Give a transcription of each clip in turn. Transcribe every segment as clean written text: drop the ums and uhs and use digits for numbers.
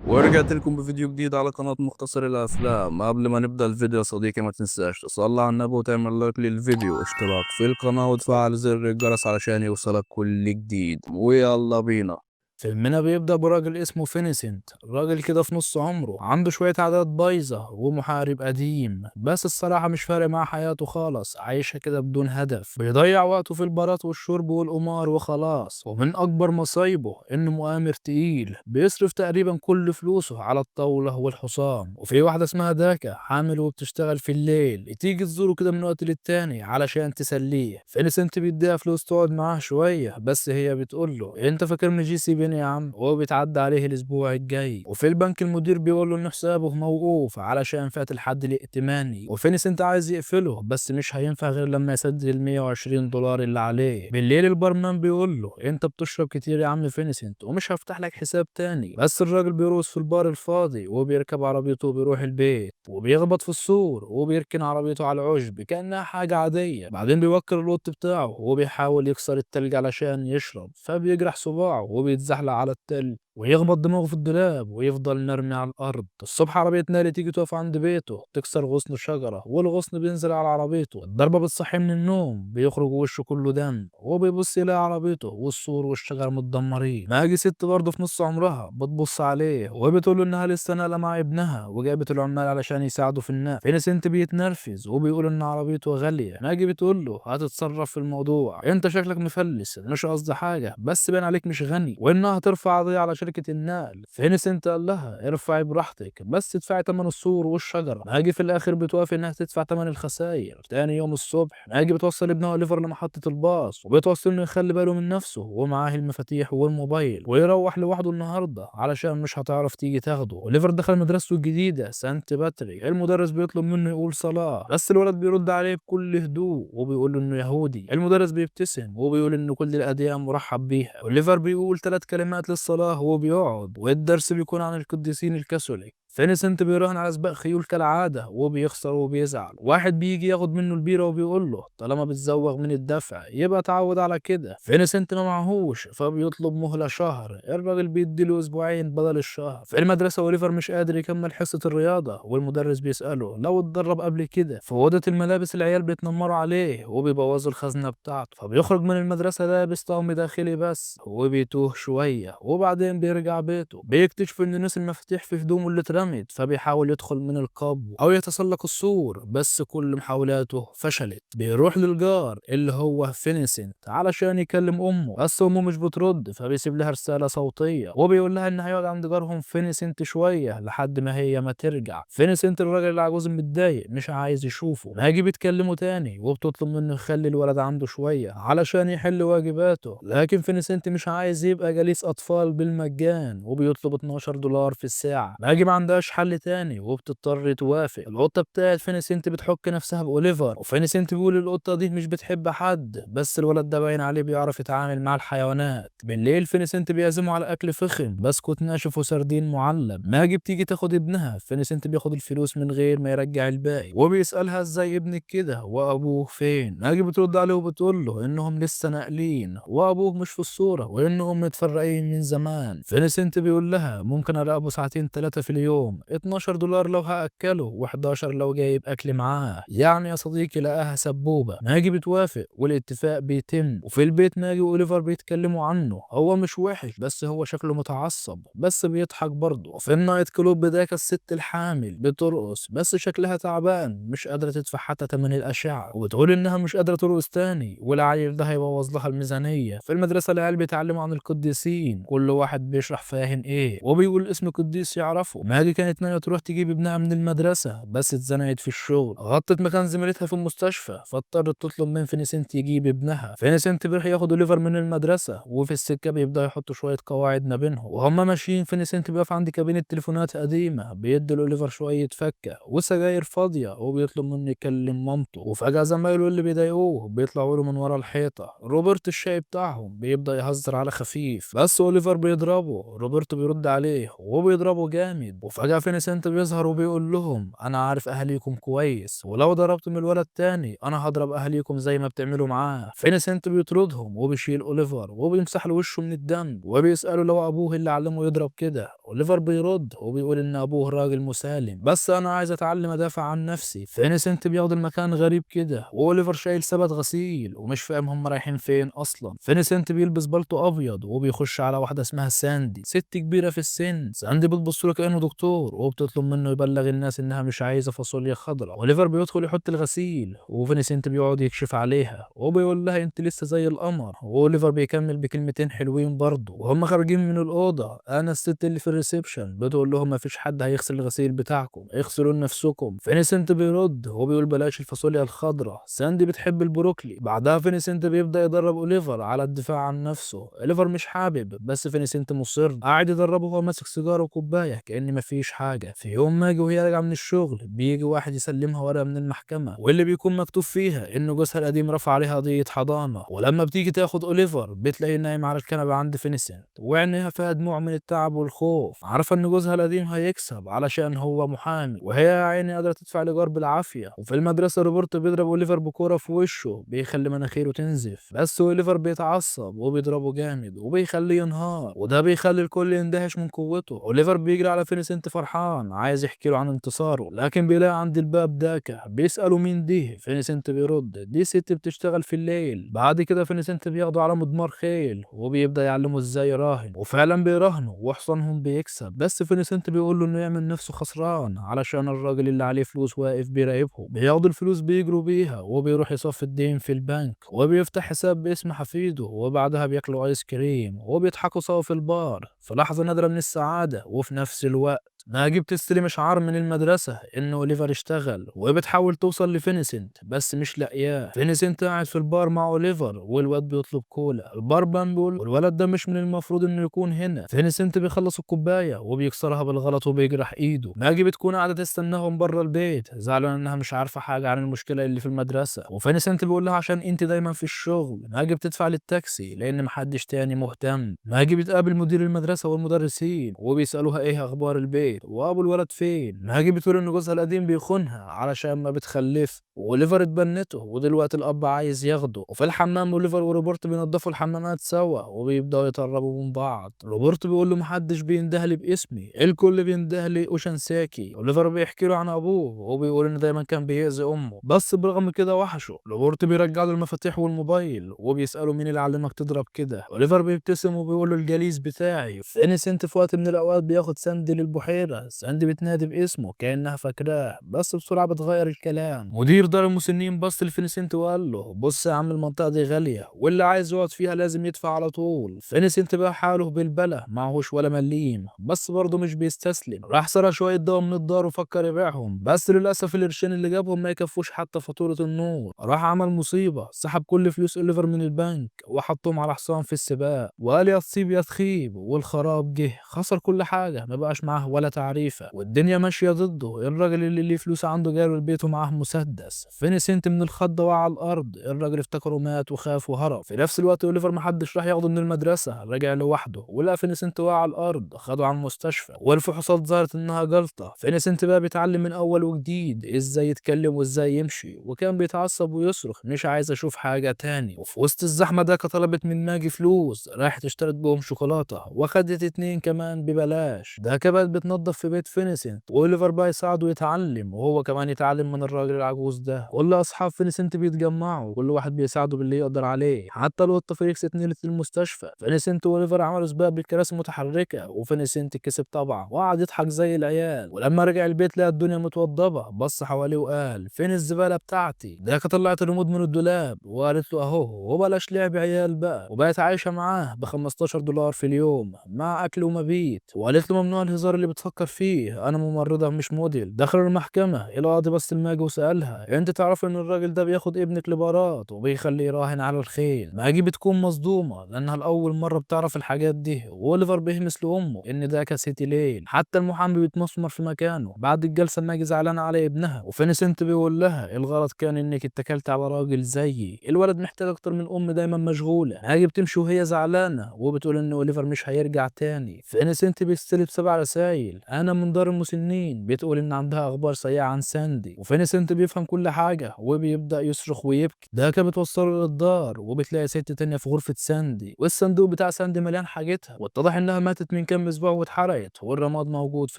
ورجعت لكم بفيديو جديد على قناة مختصر الأفلام. قبل ما نبدأ الفيديو يا صديقي ما تنساش تصلي على النبي وتعمل لايك للفيديو واشتراك في القناة وتفعل زر الجرس علشان يوصلك كل جديد. ويلا بينا. فيلمنا بيبدأ براجل اسمه فينيسنت، راجل كده في نص عمره عنده شوية عادات بايظة ومحارب قديم، بس الصراحة مش فارق معاه حياته خالص، عايشها كده بدون هدف، بيضيع وقته في البارات والشرب والقمار وخلاص. ومن أكبر مصايبه إنه مؤامر تقيل بيصرف تقريبا كل فلوسه على الطاولة والحصان. وفي واحدة اسمها داكا حامل وبتشتغل في الليل، تيجي تزوره كده من وقت للتاني علشان تسليه. فينيسنت بيديها فلوس تقعد معاه شوية، بس هي بتقول له انت فاكرني جي سي بين يا عم؟ وهو بيتعدى عليه الاسبوع الجاي. وفي البنك المدير بيقول له ان حسابه موقوف علشان فات الحد الائتماني، وفينيسنت عايز يقفله بس مش هينفع غير لما يسدد ال 120 دولار اللي عليه. بالليل البارمان بيقول له انت بتشرب كتير يا عم فينيسنت ومش هفتح لك حساب تاني. بس الراجل بيروس في البار الفاضي وبيركب عربيته وبيروح البيت، وبيخبط في السور وبيركن عربيته على العشب كأنها حاجة عادية. بعدين بيوكر القط بتاعه وبيحاول يكسر التلج علشان يشرب، فبيجرح صباعه وبيتزحلق على التلج ويخبط دماغه في الدولاب ويفضل مرمي على الأرض. الصبح عربية ناري تيجي تقف عند بيته تكسر غصن شجرة، والغصن بينزل على عربيته. الضربة بتصحيه من النوم، بيخرج وشه كله دم وبيبص يلاقي عربيته والسور والشجر متدمرين. ماجي ست برضه في نص عمرها بتبص عليه وبتقول له انها لسه ناقله مع ابنها وجابت العمال علشان يساعدوا في النقل. فينيسنت بيتنرفز وبيقول ان عربيته غاليه. ماجي بتقول له هتتصرف في الموضوع، انت شكلك مفلس، مش قصدي حاجه بس باين عليك مش غني، وانها ترفع قضيه على شركه النقل. فينيسنت قال لها ارفعي براحتك بس تدفعي ثمن السور والشجره. ماجي في الاخر بتوافق انها تدفع ثمن الخسائر. تاني يوم الصبح ماجي بتوصل ابنها اوليفر لمحطه الباص وبتوصل انه يخلي باله من نفسه ومعاه المفاتيح والموبايل ويروح لوحده النهارده علشان مش هتعرف تيجي تاخده. اوليفر دخل مدرسته الجديده سانت باتريك، المدرس بيطلب منه يقول صلاه بس الولد بيرد عليه بكل هدوء وبيقول له انه يهودي. المدرس بيبتسم وبيقول ان كل الاديان مرحب بيها. اوليفر بيقول 3 كلمات للصلاه وبيقعد، والدرس بيكون عن القديسين الكاثوليك. فينيسنت بيراهن على سباق خيول كالعادة وبيخسر وبيزعل. واحد بيجي ياخد منه البيرة وبيقول له طالما بتزوغ من الدفع يبقى اتعود على كده. فينيسنت ما معهوش فبيطلب مهلة شهر، الراجل بيديله اسبوعين بدل الشهر. في المدرسة اوليفر مش قادر يكمل حصة الرياضة والمدرس بيسأله لو اتدرب قبل كده. في أوضة الملابس العيال بيتنمروا عليه وبيبوظوا الخزنة بتاعته، فبيخرج من المدرسة لابس طقم داخلي بس وبيتوه شوية، وبعدين بيرجع بيته بيكتشف ان نسي المفاتيح في هدومه اللي اترمت، فبيحاول يدخل من القبو او يتسلق السور بس كل محاولاته فشلت. بيروح للجار اللي هو فينيسنت علشان يكلم امه بس امه مش بترد، فبيسيب لها رسالة صوتية وبيقول لها ان هيقعد عند جارهم فينيسنت شوية لحد ما هي ما ترجع. فينيسنت الراجل العجوز متضايق مش عايز يشوفه. ماجي بتكلمه تاني وبتطلب منه يخلي الولد عنده شوية علشان يحل واجباته، لكن فينيسنت مش عايز يبقى جليس اطفال بالمجان وبيطلب 12 دولار في الساعة. ماجي ما عندهاش حل تاني وبتضطر توافق. القطة بتاعت فينيسنت بتحك نفسها بأوليفر، وفينيسنت بيقول القطة دي مش بتحب حد بس الولد ده باين عليه بيعرف يتعامل مع الحيوانات. بالليل فينيسنت بيعزمه على اكل فخم بسكوت ناشف وسردين معلب. ماجي بتيجي تاخد ابنها، فينيسنت بياخد الفلوس من غير ما يرجع الباقي وبيسألها ازاي ابنك كده وابوه فين. ماجي بترد عليه وبتقول له انهم لسه ناقلين وابوه مش في الصورة وانهم متفرقين من زمان. فينيسنت بيقول لها ممكن اراقبه ساعتين 3 في اليوم، 12 دولار لو هاكله و11 لو جايب اكل معاه، يعني يا صديقي لقاها سبوبة. ماجي بتوافق والاتفاق بيتم. وفي البيت ماجي واوليفر بيتكلموا عنه، هو مش وحش بس هو شكله متعصب بس بيضحك برضه. وفي النايت كلوب داك الست الحامل بترقص بس شكلها تعبان مش قادرة تدفع حتى تمن الأشعة، وبتقول إنها مش قادرة ترقص تاني والعيل ده هيبوظ لها الميزانية. في المدرسة العيال بيتعلموا عن القديسين، كل واحد بيشرح فاهم إيه وبيقول اسم قديس يعرفه. ماجي كانت ناوية تروح تجيب ابنها من المدرسة بس اتزنقت في الشغل، غطت مكان زميلتها في المستشفى فاضطرت تطلب من فينيسنت يجيب ابنها. فينيسنت بيروح ياخد اوليفر من المدرسة وفي السكة بيبدأ يحطوا شوية قواعد ما بينهم. وهم ماشيين فينيسنت بيقف عند كابينة تليفونات قديمة بيدي لاوليفر شوية فكة وسجاير فاضية وبيطلب منه يكلم مامته. وفجأة زمايله اللي بيضايقوه بيطلعوا له من ورا الحيطة. روبرت الشاي بتاعهم بيبدأ يهزر على خفيف بس اوليفر بيضربه، روبرت بيرد عليه وبيضربه جامد. وفجأة فينيسنت بيظهر وبيقول لهم انا عارف اهاليكم كويس ولو ضربتم الولد تاني انا هضرب اهاليكم زي ما بتعملوا معاه. فينيسنت بيطردهم وبيشيل اوليفر وبيمسح له وشه من الدم وبيسأله لو ابوه اللي علمه يضرب كده. اوليفر بيرد وبيقول ان ابوه راجل مسالم، بس انا عايز اتعلم ادافع عن نفسي. فينيسنت بياخد المكان غريب كده، واوليفر شايل سبت غسيل ومش فاهم هم رايحين فين اصلا. فينيسنت بيلبس بالطو ابيض وبيخش على واحده اسمها ساندي، ست كبيره في السن. ساندي بتبص له كانه دكتور وبتطلب منه يبلغ الناس انها مش عايزه فاصوليا خضراء. اوليفر بيدخل يحط الغسيل وفينيسنت بيقعد يكشف عليها وبيقول لها انت لسه زي القمر. واوليفر بيكمل بكلمتين حلوين برضه. وهم خارجين من الاوضه، انا الست اللي في الريسبشن بتقول لهم مفيش حد هيغسل الغسيل بتاعكم، اغسلوا لنفسكم. فينيسنت بيرد وبيقول بلاش الفاصوليا الخضراء، ساندي بتحب البروكلي. بعدها فينيسنت بيبدا يدرب اوليفر على الدفاع عن نفسه. اوليفر مش حابب، بس فينيسنت مصر، قاعد يدربه وهو ماسك سيجاره وكوبايه كأن مفيش حاجه. في يوم ماجي وهي راجعه من الشغل، بيجي واحد يسلمها ورقه من المحكمه، واللي بيكون مكتوب فيها انه جوزها القديم رفع عليها قضيه حضانه. ولما بتيجي تاخد اوليفر بتلاقيه نايم على الكنبه عند فينيسنت، وعينيها فيها دموع من التعب والخوف، عارفه ان جوزها القديم هيكسب علشان هو محامي، وهي يا عيني قادره تدفع الايجار بالعافيه. وفي المدرسه روبرت بيضرب اوليفر بكوره في وشه بيخلي مناخيره تنزف، بس اوليفر بيتعصب وبيضربه جامد وبيخليه ينهار، وده بيخلي الكل يندهش من قوته. اوليفر بيجري على فينيسنت فرحان عايز يحكي له عن انتصاره، لكن بيلاقي عند الباب داكا بيسأله مين دي. فينيسنت بيرد دي ست بتشتغل في الليل. بعد كده فينيسنت بياخده على مضمار خيل وبيبدأ يعلمه ازاي يراهن، وفعلا بيراهنوا وحصانهم بيكسب. بس فينيسنت بيقول له انه يعمل نفسه خسران علشان الراجل اللي عليه فلوس واقف بيراقبهم. بياخد الفلوس بيجروا بيها وبيروح يصفي الدين في البنك وبيفتح حساب باسم حفيده، وبعدها بياكلوا ايس كريم وبيضحكوا سوا في البار في لحظة نادرة من السعادة. وفي نفس الوقت ماجي بتستلم اشعار من المدرسة ان اوليفر اشتغل، وبتحاول توصل لفينيسنت بس مش لاقياه. فينيسنت قاعد في البار مع اوليفر والواد بيطلب كولا. البارمان بيقول والولد ده مش من المفروض انه يكون هنا. فينيسنت بيخلص الكوباية وبيكسرها بالغلط وبيجرح ايده. ماجي بتكون قاعدة تستناهم بره البيت زعلانة انها مش عارفة حاجة عن المشكلة اللي في المدرسة، وفينيسنت بيقول لها عشان انت دايما في الشغل. ماجي بتدفع للتاكسي لان محدش تاني مهتم. ماجي بتقابل مدير المدرسة والمدرسين وبيسألوها ايه اخبار البيت وابو الولد فين. ماجي بتقول ان جوزها القديم بيخونها علشان ما بتخلف، واوليفر اتبنته ودلوقتي الاب عايز ياخده. وفي الحمام اوليفر وروبرت بينضفوا الحمامات سوا وبيبداوا يتقربوا من بعض. روبرت بيقول له محدش بيندهلي باسمي، الكل بيندهلي اوشان ساكي. اوليفر بيحكي له عن ابوه وبيقول ان دايما كان بيأذي امه، بس برغم كده وحشه. روبرت بيرجع له المفاتيح والموبايل وبيسأله مين اللي علمك تضرب كده. اوليفر بيبتسم وبيقول له الجليس بتاعي. فينيسنت في وقت من الاوقات بياخد ساندي للبحيره، ساندي بتنادي باسمه كانها فاكراه بس بسرعه بتغير الكلام. مدير دار المسنين بص لفينيسنت وقال له بص يا عم المنطقه دي غاليه واللي عايز يقعد فيها لازم يدفع على طول. فينيسنت بقى حاله بالبلا معهوش ولا مليم، بس برضه مش بيستسلم. راح سرق شويه دواء من الدار وفكر يبيعهم، بس للاسف القرشين اللي جابهم ما يكفوش حتى فاتوره النور. راح عمل مصيبه، سحب كل فلوس اوليفر من البنك وحطهم على حصان في السباق، وقال يا تصيب يا تخيب. والخراب جه، خسر كل حاجه، ما بقاش معاه ولا تعريفه والدنيا ماشيه ضده. الراجل اللي ليه فلوس عنده جاله البيت ومعاه مسدس. فينيسنت من الخضه وقع على الارض، الراجل افتكره مات وخاف وهرب. في نفس الوقت اوليفر محدش راح ياخده من المدرسه، رجع لوحده ولقى فينيسنت واقع على الارض، خده على المستشفى والفحوصات ظهرت انها جلطه. فينيسنت بقى بيتعلم من اول وجديد ازاي يتكلم وازاي يمشي، وكان بيتعصب ويصرخ مش عايز اشوف حاجه تاني. وفي وسط الزحمه ده طلبت من ماجي فلوس، راحت اشترت بهم شوكولاته واخدت اتنين كمان ببلاش. ده كانت بتنظف في بيت فينيسنت، واوليفر بقى يساعده يتعلم وهو كمان يتعلم من الراجل العجوز ده. كل اصحاب فينيسنت بيتجمعوا كل واحد بيساعده باللي يقدر عليه، حتى القطه فيليكس اتنقلت للمستشفى. فينيسنت واوليفر عملوا سباق بالكراسي المتحركه وفينيسنت كسب طبعا وقعد يضحك زي العيال. ولما رجع البيت لقى الدنيا متوضبه، بص حواليه وقال فين الزباله بتاعتي. ده طلعت الريموت من الدولاب وقالت له اهو، وبلاش لعب عيال بقى. وبقت عايشه معاه ب $15 في اليوم مع اكل ومبيت. وقالت له ممنوع الهزار اللي بتفكر فيه، انا ممرضه مش موديل. دخل المحكمه القاضي بس الماجي وسالها انت تعرف ان الراجل ده بياخد ابنك لبارات وبيخليه يراهن على الخيل. ماجي بتكون مصدومه لانها لاول مره بتعرف الحاجات دي، واوليفر بيهمس لامه ان ده كاسيتي ليل. حتى المحامي بيتمسمر في مكانه. بعد الجلسه ماجي زعلانه على ابنها، وفينيسنت بيقول لها الغلط كان انك اتكلت على راجل زيي، الولد محتاج اكتر من ام دايما مشغوله. ماجي بتمشي وهي زعلانه وبتقول ان اوليفر مش هيرجع تاني. فينيسنت بيستلم 7 رسايل بتقول انا من دار المسنين، بتقول ان عندها اخبار سيئه عن ساندي، وفينيسنت بيفهم كل حاجه وبيبدا يصرخ ويبكي. ده كانت بتوصله للدار، وبتلاقي ست تانية في غرفه ساندي، والصندوق بتاع ساندي مليان حاجتها، واتضح انها ماتت من كام اسبوع واتحرقت، والرماد موجود في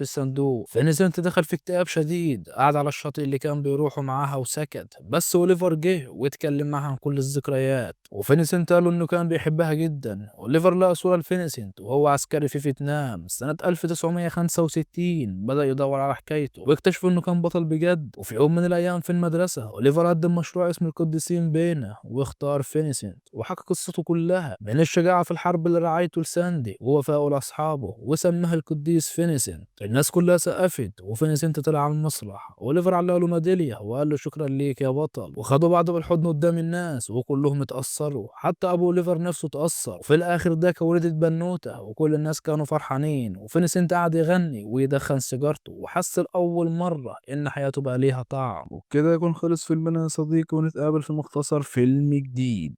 الصندوق. فينيسنت دخل في اكتئاب شديد، قعد على الشاطئ اللي كان بيروحوا معاها وسكت. بس اوليفر جه واتكلم معاها عن كل الذكريات، وفينيسنت قال له انه كان بيحبها جدا. اوليفر لقى صوره لفينيسنت وهو عسكري في فيتنام سنه 1965. بدأ يدور على حكايته واكتشف انه كان بطل بجد. وفي يوم من الايام في المدرسه، اوليفر قدم مشروع اسم القديسين بينه، واختار فينيسنت وحكى قصته كلها من الشجاعه في الحرب اللي رعايته لساندي ووفائه لاصحابه، وسماها القديس فينيسنت. الناس كلها سقفت، وفينيسنت طلع على المسرح. اوليفر علق له ميداليه وقال له شكرا ليك يا بطل، وخدوا بعض بالحضن قدام الناس، وكلهم اتأثروا، حتى ابو اوليفر نفسه اتأثر. وفي الاخر داكا ولدت بنوته، وكل الناس كانوا فرحانين. وفينيسنت قعد يغني ويدخن سيجارته، وحس لأول مرة إن حياته بقى ليها طعم. وبكده يكون خلص فيلمنا يا صديقي، ونتقابل في مختصر فيلم جديد.